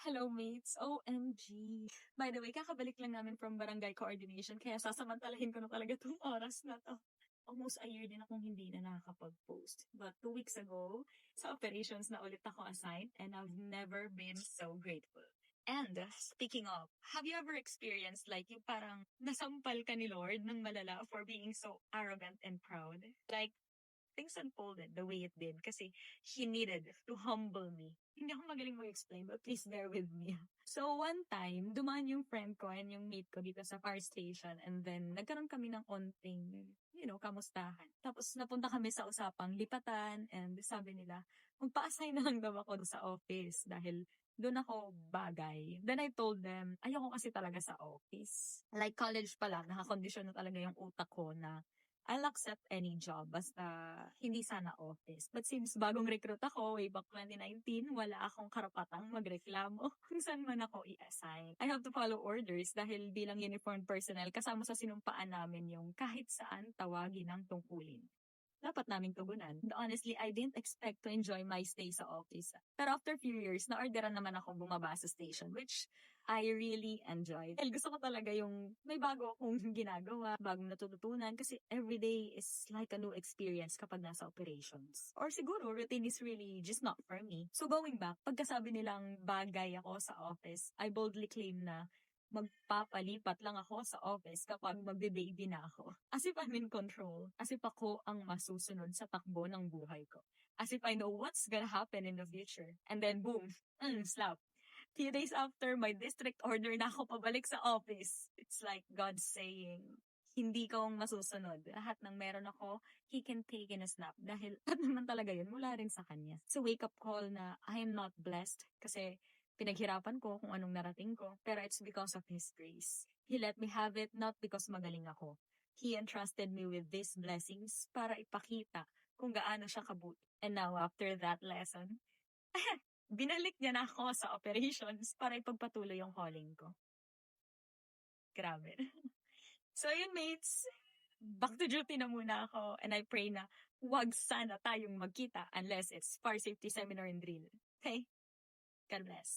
Hello mates, OMG. By the way, kakabalik lang namin from barangay coordination kaya sasamantalahin ko na talaga 'tong oras na 'to. Almost a year din akong hindi na nakakapag-post. But 2 weeks ago, sa operations na ulit ako assigned and I've never been so grateful. And speaking of, have you ever experienced like yung parang nasampal ka ni Lord ng malala for being so arrogant and proud? Like, things unfolded the way it did kasi he needed to humble me. Hindi ako magaling mag-explain, but please bear with me. So, one time, dumaan yung friend ko and yung mate ko dito sa fire station and then nagkaroon kami ng onting, kamustahan. Tapos, napunta kami sa usapang lipatan and sabi nila, magpa-assign na lang daw ako sa office dahil doon ako bagay. Then I told them, ayoko kasi talaga sa office. Like college pa lang, nakakondisyon na talaga yung utak ko na I'll accept any job basta hindi sana office. But since bagong recruit ako way back 2019, wala akong karapatang magreklamo kung saan man ako i-assign. I have to follow orders dahil bilang uniformed personnel, kasama sa sinumpaan namin yung kahit saan tawagin ang tungkulin. Dapat naming tugunan. Honestly, I didn't expect to enjoy my stay sa office. Pero after few years, na-orderan naman ako bumaba sa station, which I really enjoyed. Dahil gusto ko talaga yung may bago akong ginagawa, bagong natututunan, kasi everyday is like a new experience kapag nasa operations. Or siguro, routine is really just not for me. So going back, pagkasabi nilang bagay ako sa office, I boldly claim na magpapalipat lang ako sa office kapag magbe-baby na ako. As if I'm in control. As if ako ang masusunod sa takbo ng buhay ko. As if I know what's gonna happen in the future. And then boom, slap. Few days after, my district order na ako pabalik sa office. It's like God saying, hindi ka ang masusunod. Lahat ng meron ako, He can take in a snap. Dahil at naman talaga yun, mula rin sa Kanya. So wake up call na I am not blessed kasi pinaghirapan ko kung anong narating ko, pero it's because of His grace. He let me have it not because magaling ako. He entrusted me with these blessings para ipakita kung gaano siya kabuti. And now, after that lesson, binalik niya na ako sa operations para ipagpatuloy yung calling ko. Grabe. So yun mates, back to duty na muna ako and I pray na wag sana tayong magkita unless it's fire safety seminar and drill. Okay? God bless.